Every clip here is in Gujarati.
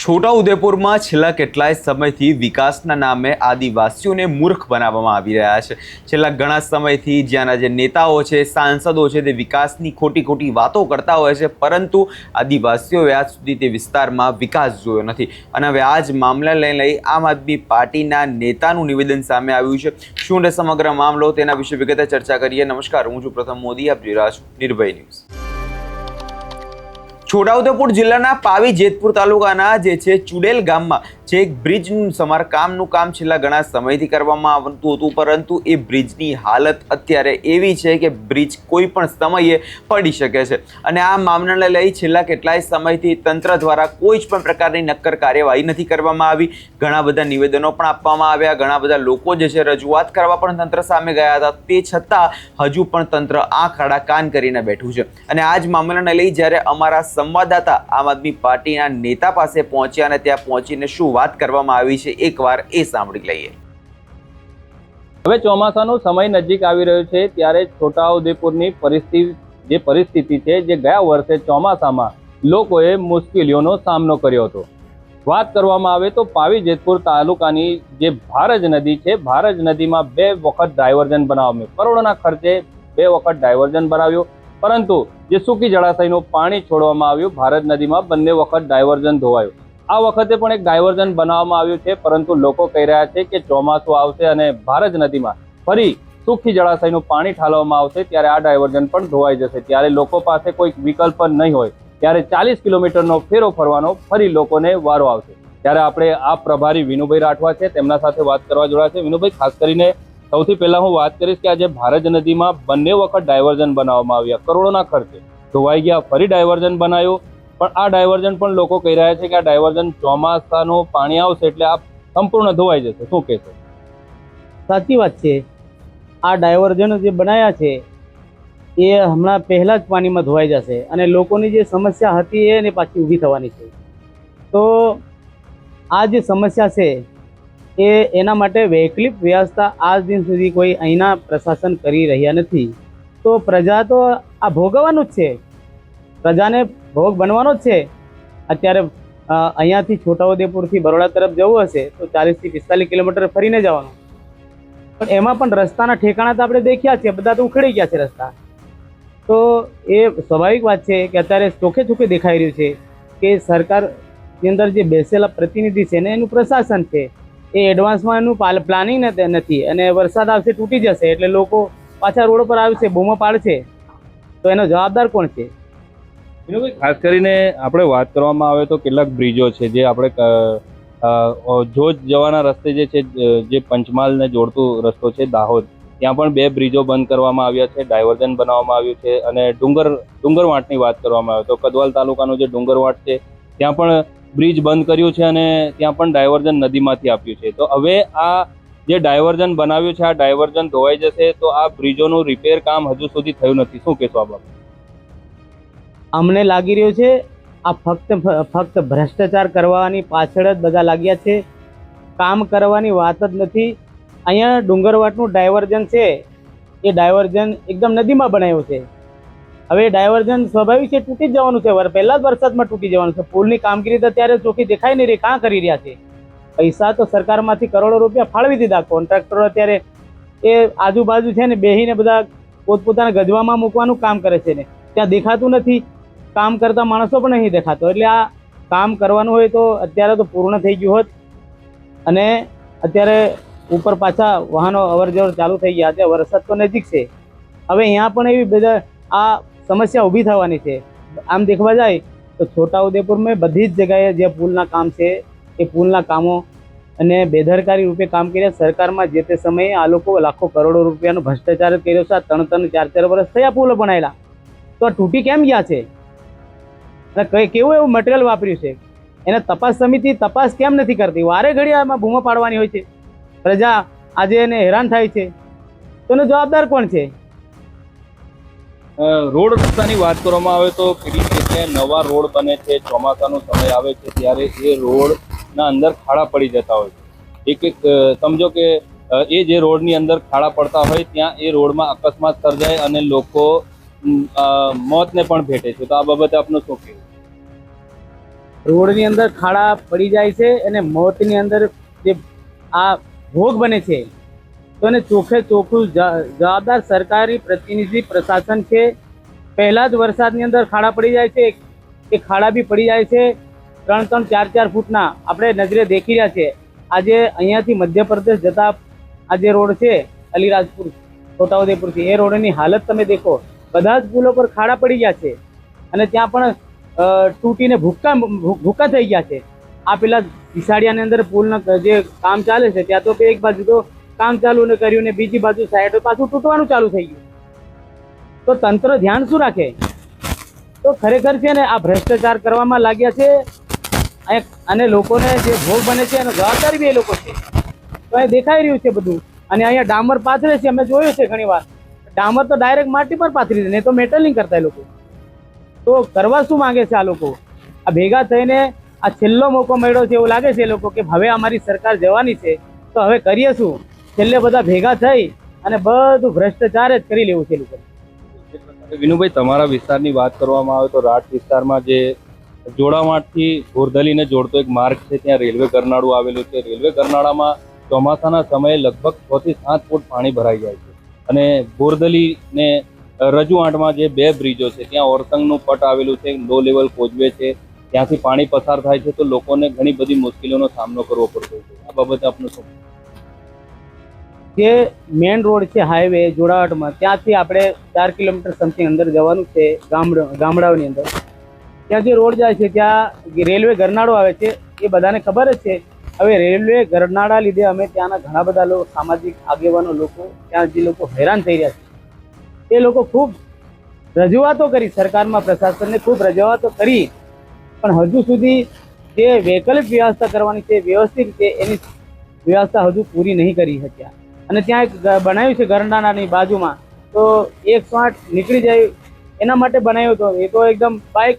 છોટાઉદેપુરમાં છેલ્લા કેટલાય સમયથી વિકાસના નામે આદિવાસીઓને મૂર્ખ બનાવવામાં આવી રહ્યા છે। છેલ્લા ઘણા સમયથી જ્યાંના જે નેતાઓ છે, સાંસદો છે, તે વિકાસની ખોટી વાતો કરતા હોય છે, પરંતુ આદિવાસીઓએ આજ સુધી તે વિસ્તારમાં વિકાસ જોયો નથી। અને હવે આ જ મામલાને લઈ આમ આદમી પાર્ટીના નેતાનું નિવેદન સામે આવ્યું છે। શું છે સમગ્ર મામલો, તેના વિશે વિગતે ચર્ચા કરીએ। નમસ્કાર, હું છું પ્રથમ મોદી, આપ જોઈ રહ્યા છો નિર્ભય ન્યૂઝ। છોટાઉદેપુર જિલ્લાના પાવી જેતપુર તાલુકાના જે છે ચુડેલ ગામમાં જે એક બ્રિજનું સમારકામનું કામ છેલ્લા ઘણા સમયથી કરવામાં આવતું હતું, પરંતુ એ બ્રિજની હાલત અત્યારે એવી છે કે બ્રિજ કોઈ પણ સમયે પડી શકે છે। અને આ મામલાને લઈ છેલ્લા કેટલાય સમયથી તંત્ર દ્વારા કોઈ જ પણ પ્રકારની નક્કર કાર્યવાહી નથી કરવામાં આવી। ઘણા બધા નિવેદનો પણ આપવામાં આવ્યા, ઘણા બધા લોકો જે છે રજૂઆત કરવા પણ તંત્ર સામે ગયા હતા, તે છતાં હજુ પણ તંત્ર આંખ આડા કાન કરીને બેઠું છે। અને આ જ મામલાને લઈ જ્યારે અમારા સંવાદદાતા આમ આદમી પાર્ટીના નેતા પાસે પહોંચ્યા અને ત્યાં પહોંચીને શું વાત કરવામાં આવી છે, એકવાર એ સાંભળી લઈએ। હવે ચોમાસાનો સમય નજીક આવી રહ્યો છે, ત્યારે છોટાઉદેપુરની પરિસ્થિતિ છે, જે ગયા વર્ષે ચોમાસામાં લોકોએ મુશ્કેલીઓનો સામનો કર્યો હતો। વાત કરવામાં આવે તો પાવી જેતપુર તાલુકાની જે ભારજ નદી છે, ભારજ નદીમાં 2 વખત ડાયવર્ઝન બનાવવામાં, કરોડોના ખર્ચે 2 વખત ડાયવર્ઝન બનાવ્યું, પરંતુ જે સૂકી જળાશયનું પાણી છોડવામાં આવ્યું ભારત નદીમાં, બંને વખત ડાયવર્ઝન ધોવાયું। આ વખતે પણ એક ડાયવર્ઝન બનાવવામાં આવ્યું છે, પરંતુ લોકો કહી રહ્યા છે કે ચોમાસું આવશે અને ભારત નદીમાં ફરી સૂકી જળાશયનું પાણી ઠાલવવામાં આવશે, ત્યારે આ ડાયવર્ઝન પણ ધોવાઈ જશે। ત્યારે લોકો પાસે કોઈ વિકલ્પ નહીં હોય, ત્યારે 40 કિલોમીટરનો ફેરો ફરવાનો ફરી લોકોને વારો આવશે। ત્યારે આપણે આ પ્રભારી વિનુભાઈ રાઠવા છે, તેમના સાથે વાત કરવા જોડાયા છે। વિનુભાઈ, ખાસ કરીને સૌથી પહેલા હું વાત કરીશ કે આજે ભારજ નદીમાં બંને વખત ડાયવર્ઝન બનાવવામાં આવ્યા, કરોડોના ખર્ચે ધોવાઈ ગયા, ફરી ડાયવર્ઝન બનાવ્યું, પણ આ ડાયવર્ઝન પણ લોકો કહી રહ્યા છે કે આ ડાયવર્ઝન ચોમાસાનું પાણી આવશે એટલે આ સંપૂર્ણ ધોવાઈ જશે, શું કહેશો? સાચી વાત છે। આ ડાયવર્ઝન જે બનાવ્યા છે એ હમણાં પહેલાં જ પાણીમાં ધોવાઈ જશે અને લોકોની જે સમસ્યા હતી એને પાછી ઊભી થવાની છે। તો આ જે સમસ્યા છે એના માટે વૈકલ્પિક વ્યવસ્થા આજ દિન સુધી કોઈ અહીંના પ્રશાસન કરી રહ્યા નથી। તો પ્રજા તો આ ભોગવવાનું જ છે, પ્રજાને ભોગ બનવાનો જ છે। અત્યારે અહીંયાથી છોટાઉદેપુરથી બરોડા તરફ જવું હશે તો 40 થી 45 કિલોમીટર ફરીને જવાનું, પણ એમાં પણ રસ્તાના ઠેકાણા તો આપણે દેખ્યા છે, બધા તો ઉખડી ગયા છે રસ્તા। તો એ સ્વાભાવિક વાત છે કે અત્યારે ચોખ્ખે દેખાઈ રહ્યું છે કે સરકારની અંદર જે બેસેલા પ્રતિનિધિ છે ને એનું પ્રશાસન છે એ એડવાન્સમાં એનું પ્લાનિંગ નથી, અને વરસાદ આવશે તૂટી જશે એટલે લોકો પાછા રોડ પર આવશે, બૂમો પાડશે, તો એનો જવાબદાર કોણ છે? ખાસ કરીને આપણે વાત કરવામાં આવે તો કેટલાક બ્રિજો છે જે આપણે જોજ જવાના રસ્તે જે છે, જે પંચમહાલને જોડતું રસ્તો છે દાહોદ, ત્યાં પણ 2 બ્રિજો બંધ કરવામાં આવ્યા છે, ડાયવર્ઝન બનાવવામાં આવ્યું છે। અને ડુંગરવાંટની વાત કરવામાં આવે તો કદવાલ તાલુકાનું જે ડુંગરવાંટ છે ત્યાં પણ બ્રિજ બંધ કર્યું છે અને ત્યાં પણ ડાયવર્ઝન નદીમાંથી આપ્યું છે। તો હવે આ જે ડાયવર્ઝન બનાવ્યું છે, આ ડાયવર્ઝન ધોવાઈ જશે તો આ બ્રિજોનું રિપેર કામ હજુ સુધી થયું નથી, શું કહેશો આ બાબતે? અમને લાગી રહ્યું છે આ ફક્ત ભ્રષ્ટાચાર કરવાની પાછળ જ બધા લાગ્યા છે, કામ કરવાની વાત જ નથી। અહીંયા ડુંગરવાટનું ડાયવર્ઝન છે એ ડાયવર્ઝન એકદમ નદીમાં બનાવ્યું છે। હવે ડાયવર્ઝન સ્વાભાવિક છે, તૂટી જ જવાનું છે, પહેલા જ વરસાદમાં તૂટી જવાનું છે। પુલની કામગીરી તો અત્યારે ચોખ્ખી દેખાઈ નહીં રહી, કાં કરી રહ્યા છે? પૈસા તો સરકારમાંથી કરોડો રૂપિયા ફાળવી દીધા, કોન્ટ્રાક્ટરો અત્યારે એ આજુબાજુ છે ને બેહીને બધા પોતપોતાના ગજવામાં મૂકવાનું કામ કરે છે ને ત્યાં દેખાતું નથી, કામ કરતા માણસો પણ નહીં દેખાતો। એટલે આ કામ કરવાનું હોય તો અત્યારે તો પૂર્ણ થઈ ગયું હોત, અને અત્યારે ઉપર પાછા વાહનો અવર જવર ચાલુ થઈ ગયા છે, વરસાદ તો નજીક છે। હવે અહીંયા પણ એવી બધા આ સમસ્યા ઊભી થવાની છે। આમ દેખવા જાય તો છોટાઉદેપુરમાં બધી જ જગ્યાએ જે પુલના કામ છે એ પુલના કામો અને બેદરકારી રૂપે કામ કર્યા। સરકારમાં જે તે સમયે આ લોકો લાખો કરોડો રૂપિયાનો ભ્રષ્ટાચાર કર્યો છે। 3-3, 4-4 વર્ષ થયા પુલ બનાવેલા, તો આ તૂટી કેમ ગયા છે? અને કેવું એવું મટીરિયલ વાપર્યું છે? એને તપાસ સમિતિ તપાસ કેમ નથી કરતી? વારે ઘડી આમાં બૂમો પાડવાની હોય છે, પ્રજા આજે એને હેરાન થાય છે, તો એનો જવાબદાર કોણ છે? રોડ રસ્તાની વાત કરવામાં આવે તો પેલી રીતે નવા રોડ બને છે, ચોમાસાનો સમય આવે છે ત્યારે એ રોડના અંદર ખાડા પડી જતા હોય છે। એક સમજો કે એ જે રોડની અંદર ખાડા પડતા હોય ત્યાં એ રોડમાં અકસ્માત સર્જાય અને લોકો મોતને પણ ભેટે છે, તો આ બાબતે આપનું શું કહેવું? રોડની અંદર ખાડા પડી જાય છે અને મોતની અંદર જે આ ભોગ બને છે તો એને ચોખ્ખે ચોખ્ખું જવાબદાર સરકારી પ્રતિનિધિ પ્રશાસન છે. પહેલા જ વરસાદની અંદર ખાડા પડી જાય છે, એ ખાડા બી પડી જાય છે 3-3, 4-4 ફૂટના આપણે નજરે દેખી રહ્યા છે. આજે અહીંયાથી મધ્યપ્રદેશ જતા આ જે રોડ છે અલીરાજપુર છોટાઉદેપુરથી, એ રોડની હાલત તમે દેખો, બધા જ પુલો પર ખાડા પડી ગયા છે અને ત્યાં પણ તૂટીને ભૂક્કા થઈ ગયા છે. આ પેલા વિસાડિયાની અંદર પુલના જે કામ ચાલે છે ત્યાં તો એક બાજુ તો કામ ચાલુ ને કર્યું ને બીજી બાજુ સાઈડ પાછું તૂટવાનું ચાલુ થઈ ગયું. તો તંત્ર ધ્યાન શું રાખે? તો ખરેખર છે ને આ ભ્રષ્ટાચાર કરવામાં લાગ્યા છે અને લોકોને જે ભોગ બને છે એનો જવાબદારી બી એ લોકો છે. તો એ દેખાઈ રહ્યું છે બધું. અને અહીંયા ડામર પાથરે છે, અમે જોયું છે ઘણી વાર, ડામર તો ડાયરેક્ટ માટી પર પાથરી દે, નહીં તો મેટલિંગ કરતા એ લોકો. તો કરવા શું માંગે છે આ લોકો? આ ભેગા થઈને આ છેલ્લો મોકો મળ્યો છે એવું લાગે છે એ લોકો કે હવે અમારી સરકાર જવાની છે તો હવે કરીએ શું? છેલ્લે બધા ભેગા થઈ અને બધું ભ્રષ્ટાચાર જ કરી લેવું છે એ લોકો. વિનુભાઈ, તમારા વિસ્તારની વાત કરવામાં આવે તો રાટ વિસ્તારમાં જે જોડામાઠથી ગોરધલીને જોડતો એક માર્ગ છે, ત્યાં રેલવે ગરનાળું આવેલું છે. રેલવે ગરનાળામાં ચોમાસાના સમયે લગભગ 6 થી 7 ફૂટ પાણી ભરાઈ જાય છે અને ગોરધલી ને રજુઆંટમાં જે 2 બ્રિજો છે ત્યાં ઓરસંગનું પટ આવેલું છે, લો લેવલ કોઝવે છે, ત્યાંથી પાણી પસાર થાય છે તો લોકોને ઘણી બધી મુશ્કેલીઓનો સામનો કરવો પડતો છે. આ બાબતે આપનું શું? જે મેઇન રોડ છે હાઈવે જોડાવટમાં, ત્યાંથી આપણે 4 કિલોમીટર સમથિંગ અંદર જવાનું છે ગામડાઓની અંદર. ત્યાં જે રોડ જાય છે ત્યાં રેલવે ગરનાળો આવે છે, એ બધાને ખબર જ છે. હવે રેલવે ગરનાળા લીધે અમે ત્યાંના ઘણા બધા લોકો, સામાજિક આગેવાનો લોકો, ત્યાં જે લોકો હેરાન થઈ રહ્યા છે, એ લોકો ખૂબ રજૂઆતો કરી સરકારમાં, પ્રશાસનને ખૂબ રજૂઆતો કરી, પણ હજુ સુધી જે વૈકલ્પિક વ્યવસ્થા કરવાની છે વ્યવસ્થિત રીતે, એની વ્યવસ્થા હજુ પૂરી નહીં કરી શક્યા. અને ત્યાં એક બનાવ્યું છે ગરનાળાની બાજુમાં, તો 108 નીકળી જાય એના માટે બનાવ્યું હતો. એ તો એકદમ બાઇક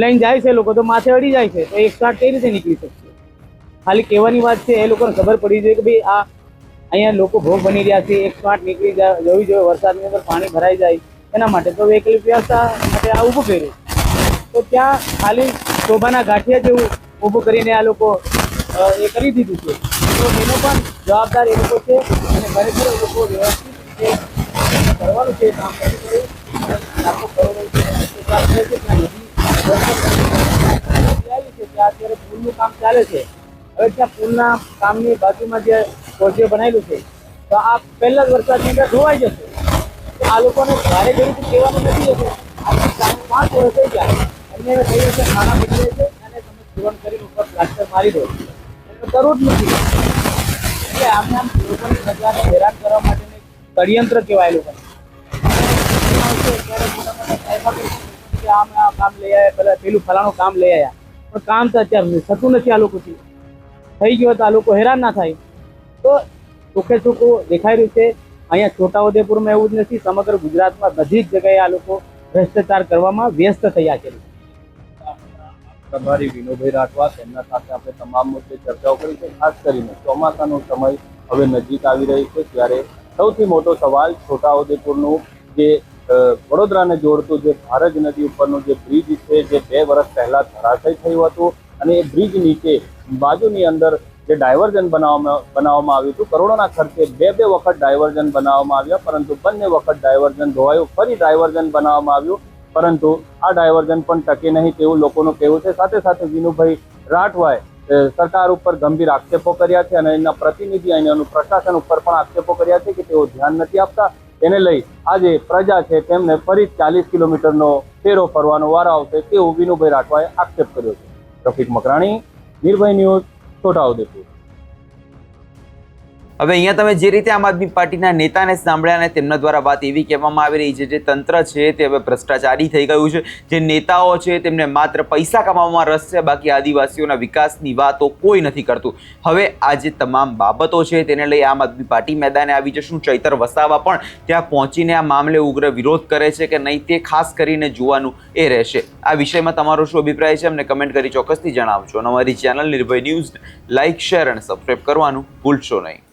લઈને જાય છે લોકો તો માથે અડી જાય છે, તો 108 કઈ રીતે નીકળી શકશે? ખાલી કહેવાની વાત છે, એ લોકોને ખબર પડી જોઈએ કે ભાઈ આ અહીંયા લોકો ભોગ બની રહ્યા છે, 108 નીકળી જવી જોઈએ, વરસાદની અંદર પાણી ભરાઈ જાય એના માટે. તો વૈકલ્પિક વ્યવસ્થા માટે આ ઊભું કર્યું. તો ત્યાં ખાલી શોભાના ગાંઠિયા જેવું ઊભું કરીને આ લોકો એ કરી દીધું છે. તો એનો પણ જવાબદાર એ લોકો છે અને ખરેખર એ લોકો વ્યવસ્થિત રીતે કરવાનું છે કામ. લાખો કરોડો ત્યાં અત્યારે પુલનું કામ ચાલે છે. હવે ત્યાં પુલના કામની બાજુમાં જે કોઝવે બનાવેલું છે તો આ પહેલા જ વરસાદની અંદર ધોવાઈ જશે. તો આ લોકોને ભારે ગરીબ કહેવાનું નથી જશે. આ 5 વર્ષ થઈ ગયા એમને કહ્યું છે ખાના નીકળે છે અને તમે પૂરણ કરીને ઉપર પ્લાસ્ટર મારી દો, એટલે કરવું જ નથી. એટલે આમને આમ લોકોની પ્રજાને હેરાન કરવા માટેનું ષડયંત્ર કહેવાય લોકોને. આમ આ કામ લઈ આવ્યા, પેલું ફલાણું કામ લઈ આવ્યા, પણ કામ તો અત્યારે થતું નથી. આ લોકોથી થઈ ગયો તો આ લોકો હેરાન ના થાય. તો ચોખ્ખે ચોખ્ખું દેખાઈ રહ્યું છે. અહીંયા છોટાઉદેપુરમાં એવું જ નથી, સમગ્ર ગુજરાતમાં બધી જ જગ્યાએ આ લોકો ભ્રષ્ટાચાર કરવામાં વ્યસ્ત થયા છે. પ્રભારી વિનુભાઈ રાઠવા, તેમના સાથે આપણે તમામ મુદ્દે ચર્ચાઓ કરી છે. ખાસ કરીને ચોમાસાનો સમય હવે નજીક આવી રહ્યો છે ત્યારે સૌથી મોટો સવાલ છોટાઉદેપુરનું જે વડોદરાને જોડતું જે ભારજ નદી ઉપરનું જે બ્રિજ છે, જે 2 વર્ષ પહેલા ધરાશય થયું હતું અને એ બ્રિજ નીચે બાજુની અંદર જે ડાયવર્ઝન બનાવવામાં આવ્યું હતું, કરોડોના ખર્ચે 2 વખત ડાયવર્ઝન બનાવવામાં આવ્યા, પરંતુ બંને વખત ડાયવર્ઝન ધોવાયું, ફરી ડાયવર્ઝન બનાવવામાં આવ્યું, પરંતુ આ ડાયવર્ઝન પણ ટકે નહીં તેવું લોકોનું કહેવું છે. સાથે સાથે વિનુભાઈ રાઠવાએ સરકાર ઉપર ગંભીર આક્ષેપો કર્યા છે અને એના પ્રતિનિધિ અહીંયાનું પ્રશાસન ઉપર પણ આક્ષેપો કર્યા છે કે તેઓ ધ્યાન નથી આપતા. તેને લઈ આજે પ્રજા છે તેમને ફરી 40 કિલોમીટરનો ફેરો ફરવાનો વારો આવશે તેવું વિનુભાઈ રાઠવાએ આક્ષેપ કર્યો છે. રફીક મકરાણી, નિર્ભય ન્યૂઝ, છોટાઉદેપુર. હવે અહીંયા તમે જે રીતે આમ આદમી પાર્ટીના નેતાને સાંભળ્યા અને તેમના દ્વારા વાત એવી કહેવામાં આવી રહી છે, જે તંત્ર છે તે હવે ભ્રષ્ટાચારી થઈ ગયું છે, જે નેતાઓ છે તેમને માત્ર પૈસા કમાવામાં રસ છે, બાકી આદિવાસીઓના વિકાસની વાતો કોઈ નથી કરતું. હવે આ જે તમામ બાબતો છે તેને લઈ આમ આદમી પાર્ટી મેદાને આવી જશું. ચૈતર વસાવા પણ ત્યાં પહોંચીને આ મામલે ઉગ્ર વિરોધ કરે છે કે નહીં તે ખાસ કરીને જોવાનું એ રહેશે. આ વિષયમાં તમારો શું અભિપ્રાય છે અમને કમેન્ટ કરી ચોક્કસથી જણાવજો. અને અમારી ચેનલ નિર્ભય ન્યૂઝ લાઇક, શેર અને સબસ્ક્રાઈબ કરવાનું ભૂલશો નહીં.